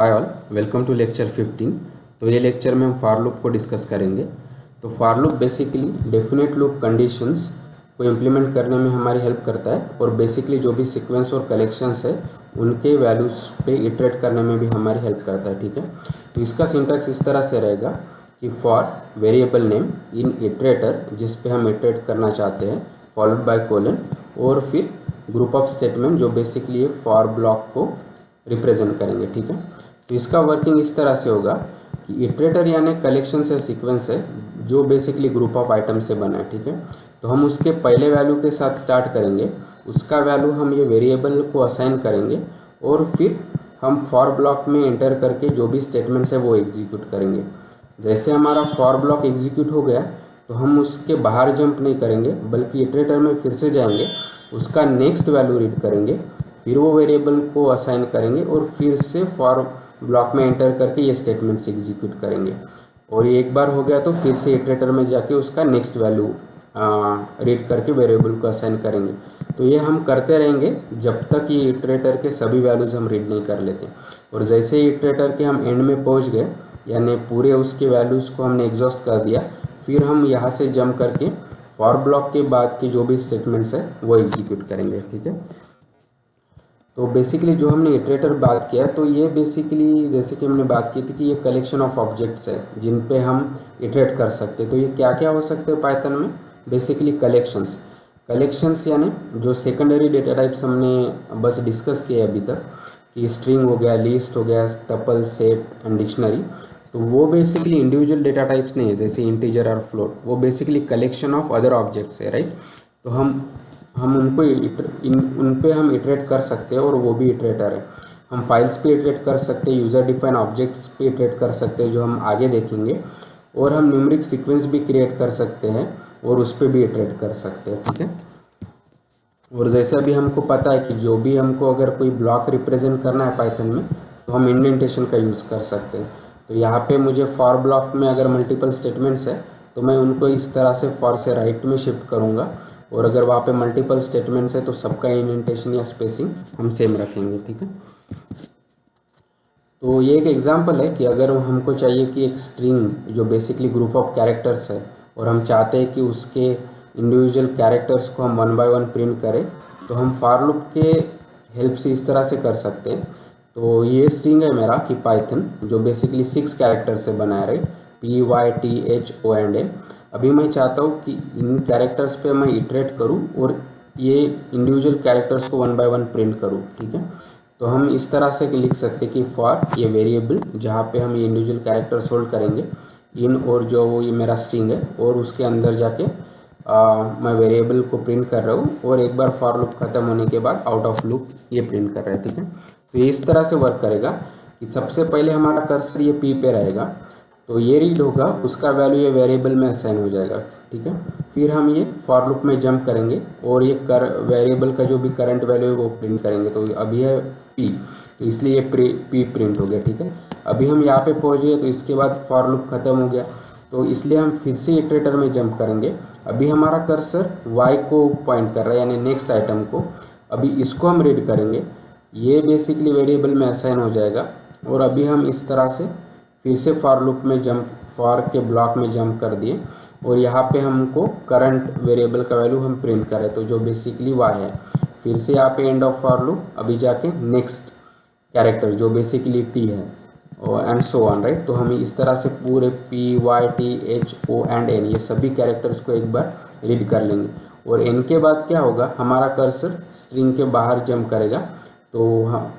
Hi all, welcome to lecture 15। तो ये lecture में हम फॉर लूप को डिस्कस करेंगे। तो for loop basically definite loop conditions को इम्प्लीमेंट करने में हमारी हेल्प करता है और बेसिकली जो भी सीक्वेंस और कलेक्शंस है उनके वैल्यूज़ पे इटरेट करने में भी हमारी हेल्प करता है। ठीक है, तो इसका सिंटैक्स इस तरह से रहेगा कि for variable name in iterator, जिस पे हम इटरेट करना चाहते हैं, फॉलोड बाय कोलन और फिर ग्रुप ऑफ स्टेटमेंट जो बेसिकली फॉर ब्लॉक को रिप्रेजेंट करेंगे। ठीक है, तो इसका वर्किंग इस तरह से होगा कि इटरेटर यानी कलेक्शन से सीक्वेंस है जो बेसिकली ग्रुप ऑफ आइटम से बना है। ठीक है, तो हम उसके पहले वैल्यू के साथ स्टार्ट करेंगे, उसका वैल्यू हम ये वेरिएबल को असाइन करेंगे और फिर हम फॉर ब्लॉक में एंटर करके जो भी स्टेटमेंट्स है वो एग्जीक्यूट करेंगे। जैसे हमारा फॉर ब्लॉक एग्जीक्यूट हो गया तो हम उसके बाहर जंप नहीं करेंगे बल्कि इटरेटर में फिर से जाएंगे, उसका नेक्स्ट वैल्यू रीड करेंगे, फिर वो वेरिएबल को असाइन करेंगे और फिर से फॉर ब्लॉक में एंटर करके ये स्टेटमेंट्स एग्जीक्यूट करेंगे। और ये एक बार हो गया तो फिर से इटरेटर में जाके उसका नेक्स्ट वैल्यू रीड करके वेरिएबल को असाइन करेंगे। तो ये हम करते रहेंगे जब तक ये इटरेटर के सभी वैल्यूज़ हम रीड नहीं कर लेते। और जैसे ही इटरेटर के हम एंड में पहुंच गए यानी पूरे उसके वैल्यूज़ को हमने एग्जॉस्ट कर दिया, फिर हम यहाँ से जंप करके फॉर ब्लॉक के बाद के जो भी स्टेटमेंट्स है वो एग्जीक्यूट करेंगे। ठीक है, तो बेसिकली जो हमने इटरेटर बात किया तो ये बेसिकली जैसे कि हमने बात की थी कि ये कलेक्शन ऑफ ऑब्जेक्ट्स है जिन पे हम इटरेट कर सकते हैं। तो ये क्या क्या हो सकते हैं पाइथन में? बेसिकली कलेक्शंस यानी जो सेकेंडरी डेटा टाइप्स हमने बस डिस्कस किए अभी तक कि स्ट्रिंग हो गया, लिस्ट हो गया, टपल, सेट एंड डिक्शनरी। तो वो बेसिकली इंडिविजुअल डेटा टाइप्स नहीं है जैसे इंटीजर और फ्लोट, वो basically collection of other objects है, राइट। तो हम उनको उन पे हम इटरेट कर सकते हैं और वो भी इटरेटर है। हम फाइल्स पे इटरेट कर सकते हैं, यूज़र डिफाइन ऑब्जेक्ट्स पे इटरेट कर सकते हैं जो हम आगे देखेंगे, और हम न्यूमेरिक सीक्वेंस भी क्रिएट कर सकते हैं और उस पर भी इटरेट कर सकते हैं। ठीक है, और जैसे अभी हमको पता है कि जो भी हमको अगर कोई ब्लॉक रिप्रेजेंट करना है पाइथन में तो हम इंडेंटेशन का यूज़ कर सकते हैं। तो यहाँ पे मुझे फॉर ब्लॉक में अगर मल्टीपल स्टेटमेंट्स है तो मैं उनको इस तरह से फॉर से राइट में शिफ्ट करूँगा, और अगर वहाँ पे मल्टीपल स्टेटमेंट्स है तो सबका इंडेंटेशन या स्पेसिंग हम सेम रखेंगे। ठीक है, तो ये एक एग्जांपल है कि अगर हमको चाहिए कि एक स्ट्रिंग जो बेसिकली ग्रुप ऑफ कैरेक्टर्स है और हम चाहते हैं कि उसके इंडिविजुअल कैरेक्टर्स को हम 1 बाय 1 प्रिंट करें, तो हम फॉर लूप के हेल्प से इस तरह से कर सकते हैं। तो ये स्ट्रिंग है मेरा कि पाइथन जो बेसिकली 6 कैरेक्टर से बना है, राइट, PYTHONN। अभी मैं चाहता हूँ कि इन कैरेक्टर्स पे मैं इटरेट करूँ और ये इंडिविजुअल कैरेक्टर्स को 1 बाय 1 प्रिंट करूँ। ठीक है, तो हम इस तरह से लिख सकते हैं कि फॉर ये वेरिएबल जहाँ पे हम ये इंडिविजुअल कैरेक्टर्स होल्ड करेंगे इन, और जो ये मेरा स्ट्रिंग है और उसके अंदर जाके मैं वेरिएबल को प्रिंट कर रहा हूँ, और एक बार फॉर लूप खत्म होने के बाद आउट ऑफ लूप ये प्रिंट कर रहा है। ठीक है, तो ये इस तरह से वर्क करेगा कि सबसे पहले हमारा कर्सर ये P पे रहेगा, तो ये रीड होगा, उसका वैल्यू ये वेरिएबल में असाइन हो जाएगा। ठीक है, फिर हम ये फॉर लूप में जंप करेंगे और ये वेरिएबल का जो भी करंट वैल्यू है वो प्रिंट करेंगे। तो अभी है P, तो इसलिए ये P प्रिंट हो गया। ठीक है, अभी हम यहाँ पे पहुँच गए तो इसके बाद फॉर लूप खत्म हो गया, तो इसलिए हम फिर से इटरेटर में जंप करेंगे। अभी हमारा कर्सर Y को पॉइंट कर रहा है यानी नेक्स्ट आइटम को, अभी इसको हम रीड करेंगे, ये बेसिकली वेरिएबल में असाइन हो जाएगा। और अभी हम इस तरह से फिर से फॉर लूप में जंप, फॉर के ब्लॉक में जंप कर दिए, और यहाँ पे हमको करंट वेरिएबल का वैल्यू हम प्रिंट करें तो जो बेसिकली Y है। फिर से यहाँ पे एंड ऑफ फॉर लूप, अभी जाके नेक्स्ट कैरेक्टर जो बेसिकली T है और एंड सो ऑन, राइट। तो हम इस तरह से पूरे PYTHONN ये सभी कैरेक्टर्स को एक बार रीड कर लेंगे, और N के बाद क्या होगा, हमारा कर्सर स्ट्रिंग के बाहर जंप करेगा, तो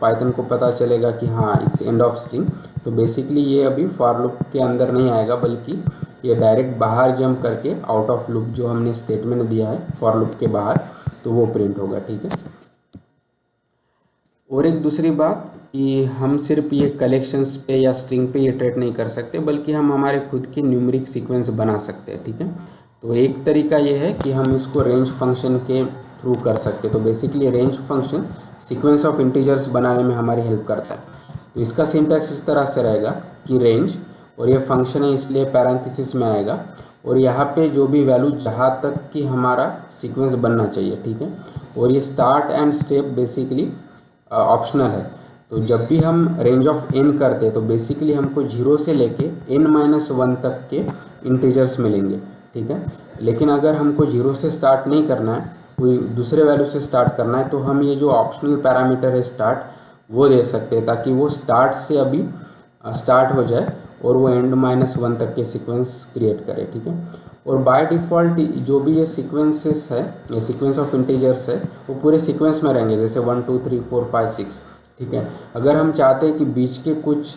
पाइथन को पता चलेगा कि हाँ इट्स एंड ऑफ स्ट्रिंग। तो बेसिकली ये अभी फॉर लूप के अंदर नहीं आएगा बल्कि ये डायरेक्ट बाहर जंप करके आउट ऑफ लूप जो हमने स्टेटमेंट दिया है फॉर लूप के बाहर, तो वो प्रिंट होगा। ठीक है, और एक दूसरी बात कि हम सिर्फ ये कलेक्शंस पे या स्ट्रिंग पे इटरेट नहीं कर सकते बल्कि हम हमारे खुद की न्यूमेरिक सीक्वेंस बना सकते हैं। ठीक है, तो एक तरीका ये है कि हम इसको रेंज फंक्शन के थ्रू कर सकते हैं। तो basically range function sequence of integers बनाने में हमारी हेल्प करता है। तो इसका सिंटैक्स इस तरह से रहेगा कि रेंज, और ये फंक्शन है इसलिए पैरेंथेसिस में आएगा, और यहाँ पे जो भी वैल्यू जहाँ तक कि हमारा सीक्वेंस बनना चाहिए। ठीक है, और ये start and step basically optional है, तो जब भी हम रेंज ऑफ n करते हैं तो बेसिकली हमको 0 से लेके n-1 तक के इंटीजर्स मिलेंगे, ठीक है। लेकिन अगर हमको 0 से स्टार्ट नहीं करना है, कोई दूसरे वैल्यू से स्टार्ट करना है, तो हम ये जो ऑप्शनल पैरामीटर है स्टार्ट, वो दे सकते हैं ताकि वो स्टार्ट से अभी स्टार्ट हो जाए और वो n-1 तक के सीक्वेंस क्रिएट करे, ठीक है। और बाय डिफ़ॉल्ट जो भी ये सीक्वेंसेस है, ये सीक्वेंस ऑफ इंटीजर्स है, वो पूरे सीक्वेंस में रहेंगे, जैसे 1 2 3 4 5 6, ठीक है। अगर हम चाहते हैं कि बीच के कुछ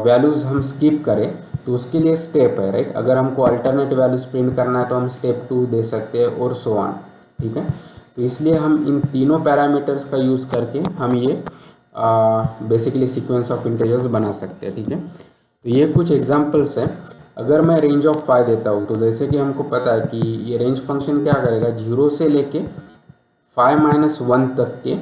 वैल्यूज़ हम स्किप करें तो उसके लिए स्टेप है, राइट। अगर हमको अल्टरनेट वैल्यूज़ प्रिंट करना है तो हम स्टेप 2 दे सकते हैं और सो ऑन, ठीक है। तो इसलिए हम इन तीनों पैरामीटर्स का यूज़ करके हम ये बेसिकली सीक्वेंस ऑफ इंटीजर्स बना सकते हैं, ठीक है। तो ये कुछ एग्जांपल्स हैं। अगर मैं रेंज ऑफ 5 देता हूँ तो जैसे कि हमको पता है कि ये रेंज फंक्शन क्या करेगा, 0 से लेके 5-1 तक के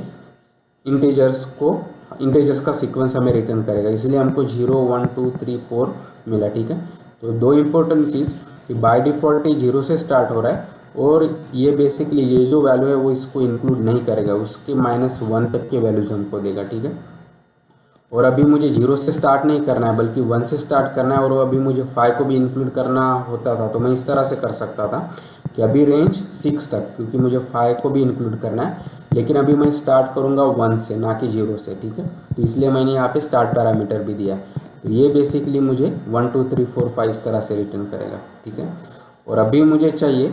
इंटीजर्स का सीक्वेंस हमें रिटर्न करेगा, इसलिए हमको 0 1 2 3 4 मिला, ठीक है। तो दो इम्पोर्टेंट चीज़ कि बाय डिफ़ॉल्ट ये 0 से स्टार्ट हो रहा है और ये बेसिकली ये जो वैल्यू है वो इसको इंक्लूड नहीं करेगा, उसके -1 तक के वैल्यूज़ हमको देगा, ठीक है। और अभी मुझे 0 से स्टार्ट नहीं करना है बल्कि 1 से स्टार्ट करना है, और अभी मुझे 5 को भी इंक्लूड करना होता था तो मैं इस तरह से कर सकता था कि अभी रेंज 6 तक, क्योंकि मुझे 5 को भी इंक्लूड करना है, लेकिन अभी मैं स्टार्ट करूँगा 1 से, ना कि 0 से, ठीक है। तो इसलिए मैंने यहाँ पे स्टार्ट पैरामीटर भी दिया। तो ये बेसिकली मुझे 1 2 3 4 5 इस तरह से रिटर्न करेगा, ठीक है। और अभी मुझे चाहिए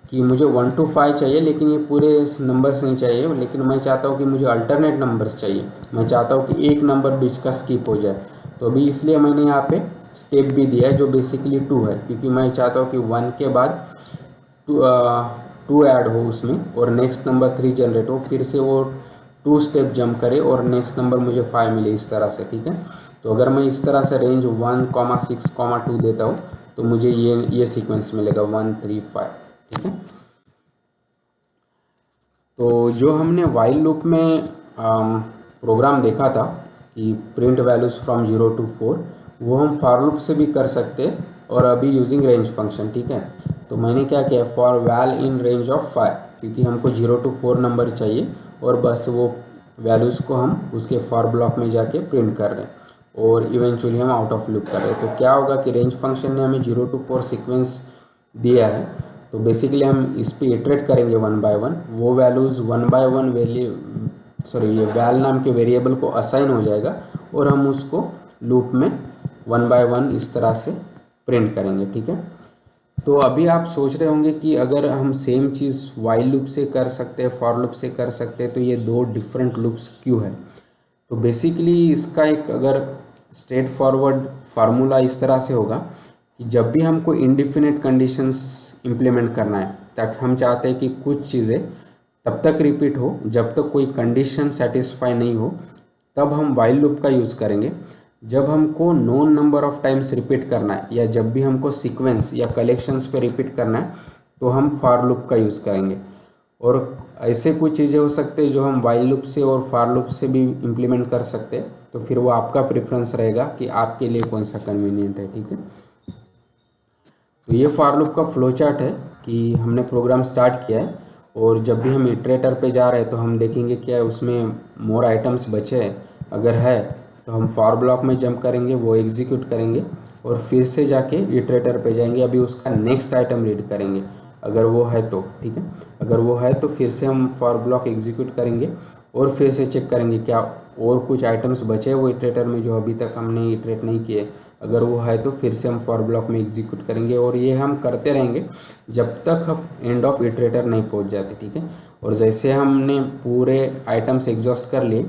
कि मुझे 1 to 5 चाहिए, लेकिन ये पूरे नंबर्स नहीं चाहिए, लेकिन मैं चाहता हूँ कि मुझे अल्टरनेट नंबर्स चाहिए। मैं चाहता हूँ कि एक नंबर बीच का स्किप हो जाए, तो अभी इसलिए मैंने यहाँ पे स्टेप भी दिया है जो बेसिकली 2 है, क्योंकि मैं चाहता हूँ कि 1 के बाद 2 ऐड हो उसमें और नेक्स्ट नंबर 3 जनरेट हो, फिर से वो 2 स्टेप जंप करे और नेक्स्ट नंबर मुझे 5 मिले, इस तरह से, ठीक है। तो अगर मैं इस तरह से रेंज 1, 6, 2 देता हूँ तो मुझे ये सीक्वेंस मिलेगा 1 3 5, ठीक है। तो जो हमने वाइल लूप में प्रोग्राम देखा था कि प्रिंट वैल्यूज़ फ्रॉम 0 to 4, वो हम फॉर लूप से भी कर सकते हैं और अभी यूजिंग रेंज फंक्शन, ठीक है। तो मैंने क्या किया, for val in range of 5, क्योंकि हमको 0 to 4 नंबर चाहिए और बस वो वैल्यूज़ को हम उसके फॉर ब्लॉक में जाके प्रिंट कर रहे हैं और इवेंचुअली हम आउट ऑफ लूप कर रहे हैं। तो क्या होगा कि रेंज फंक्शन ने हमें 0 to 4 सीक्वेंस दिया है, तो बेसिकली हम इस पे इटरेट करेंगे 1 by 1, वो वैल्यूज़ 1 by 1 ये वैल नाम के वेरिएबल को असाइन हो जाएगा और हम उसको लूप में 1 by 1 इस तरह से प्रिंट करेंगे, ठीक है। तो अभी आप सोच रहे होंगे कि अगर हम सेम चीज़ वाइल लूप से कर सकते हैं, फॉर लूप से कर सकते हैं, तो ये दो डिफरेंट लूप्स क्यों है। तो बेसिकली इसका एक अगर स्ट्रेट फॉरवर्ड फार्मूला इस तरह से होगा कि जब भी हमको इंडिफिनिट कंडीशंस इम्प्लीमेंट करना है, ताकि हम चाहते हैं कि कुछ चीज़ें तब तक रिपीट हो जब तक कोई कंडीशन सेटिस्फाई नहीं हो, तब हम वाइल लूप का यूज़ करेंगे। जब हमको known number of times repeat करना है या जब भी हमको सीक्वेंस या कलेक्शंस पे रिपीट करना है तो हम फॉर लूप का यूज़ करेंगे। और ऐसे कुछ चीज़ें हो सकते हैं जो हम वाइल लूप से और फॉर लूप से भी इम्प्लीमेंट कर सकते हैं, तो फिर वो आपका प्रेफरेंस रहेगा कि आपके लिए कौन सा कन्वीनियंट है, ठीक है। तो ये फॉर लूप का फ्लो चार्ट है कि हमने प्रोग्राम स्टार्ट किया है और जब भी हम इटरेटर पे जा रहे हैं तो हम देखेंगे क्या उसमें मोर आइटम्स बचे हैं, अगर है तो हम फॉर ब्लॉक में जंप करेंगे, वो एग्जीक्यूट करेंगे और फिर से जाके इटरेटर पे जाएंगे, अभी उसका नेक्स्ट आइटम रीड करेंगे अगर वो है तो, ठीक है। अगर वो है तो फिर से हम फॉर ब्लॉक एग्जीक्यूट करेंगे और फिर से चेक करेंगे क्या और कुछ आइटम्स बचे हैं वो इटरेटर में जो अभी तक हमने इटरेट नहीं किए, अगर वो है तो फिर से हम फॉर ब्लॉक में एग्जीक्यूट करेंगे और ये हम करते रहेंगे जब तक हम एंड ऑफ इटरेटर नहीं पहुंच जाते, ठीक है। और जैसे हमने पूरे आइटम्स एग्जॉस्ट कर लिए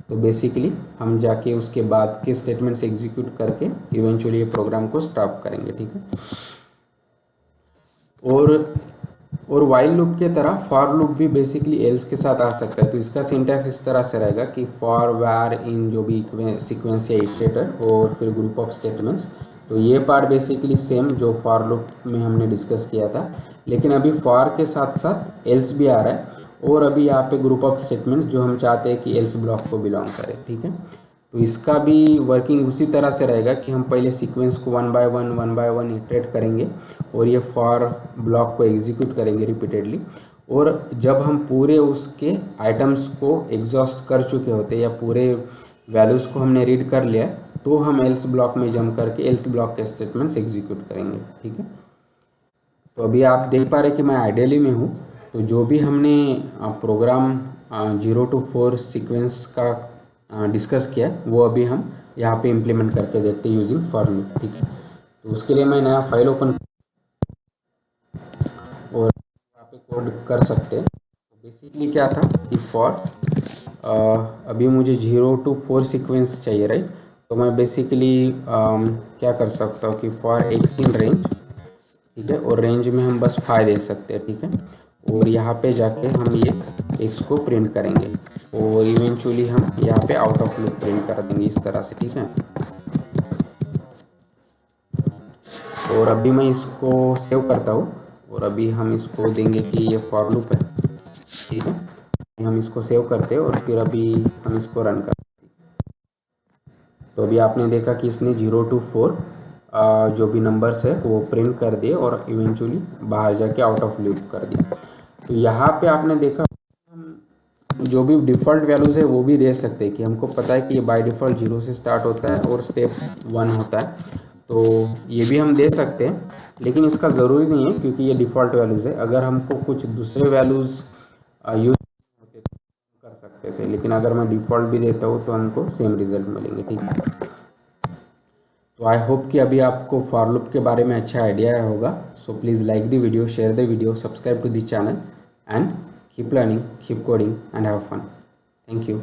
तो बेसिकली हम जाके उसके बाद के स्टेटमेंट्स एग्जीक्यूट करके इवेंचुअली ये प्रोग्राम को स्टॉप करेंगे, ठीक है। और वाइल लूप के तरह फॉर लूप भी बेसिकली एल्स के साथ आ सकता है। तो इसका सिंटैक्स इस तरह से रहेगा कि फॉर वार इन जो भी सीक्वेंस या इटरेटर और फिर ग्रुप ऑफ स्टेटमेंट्स। तो ये पार्ट बेसिकली सेम जो फॉर लूप में हमने डिस्कस किया था, लेकिन अभी फॉर के साथ साथ एल्स भी आ रहा है और अभी यहाँ पे ग्रुप ऑफ स्टेटमेंट्स जो हम चाहते हैं कि एल्स ब्लॉक को बिलोंग करे, ठीक है। तो इसका भी वर्किंग उसी तरह से रहेगा कि हम पहले सीक्वेंस को 1 by 1 इटरेट करेंगे और ये फॉर ब्लॉक को एग्जीक्यूट करेंगे रिपीटेडली, और जब हम पूरे उसके आइटम्स को एग्जॉस्ट कर चुके होते या पूरे वैल्यूज़ को हमने रीड कर लिया तो हम एल्स ब्लॉक में जंप करके एल्स ब्लॉक के स्टेटमेंट्स एग्जीक्यूट करेंगे। ठीक है, तो अभी आप देख पा रहे कि मैं आइडियली में हूँ। तो जो भी हमने प्रोग्राम 0 to 4 सीक्वेंस का डिस्कस किया वो अभी हम यहाँ पे इम्प्लीमेंट करके देखते हैं यूजिंग फॉर लूप। ठीक है, तो उसके लिए मैं नया फाइल ओपन और यहाँ पे कोड कर सकते हैं। तो बेसिकली क्या था कि फॉर अभी मुझे 0 to 4 सीक्वेंस चाहिए, राइट। तो मैं बेसिकली क्या कर सकता हूँ कि फॉर एक्स इन रेंज, ठीक है, और रेंज में हम बस 5 दे सकते हैं। ठीक है, और यहाँ पे जाके हम ये एक्स को प्रिंट करेंगे और इवेंचुअली हम यहाँ पे आउट ऑफ लूप प्रिंट कर देंगे इस तरह से। ठीक है, और अभी मैं इसको सेव करता हूँ और अभी हम इसको देंगे कि ये फॉर लूप है। ठीक है, हम इसको सेव करते हैं और फिर अभी हम इसको रन करते हैं। तो अभी आपने देखा कि इसने 0 to 4 जो भी नंबर्स है वो प्रिंट कर दिए और इवेंचुअली बाहर जाके आउट ऑफ लूप कर दिया। तो यहाँ पे आपने देखा हम जो भी डिफ़ॉल्ट वैल्यूज़ है वो भी दे सकते हैं कि हमको पता है कि ये बाय डिफ़ॉल्ट 0 से स्टार्ट होता है और स्टेप 1 होता है। तो ये भी हम दे सकते हैं, लेकिन इसका ज़रूरी नहीं है क्योंकि ये डिफ़ॉल्ट वैल्यूज़ है। अगर हमको कुछ दूसरे वैल्यूज़ यूज होते तो कर सकते थे, लेकिन अगर मैं डिफ़ॉल्ट भी देता हूँ तो हमको सेम रिजल्ट मिलेंगे। ठीक है, तो आई होप कि अभी आपको फॉर लूप के बारे में अच्छा आइडिया होगा। So please like the video, share the video, subscribe to the channel and keep learning, keep coding and have fun. Thank you.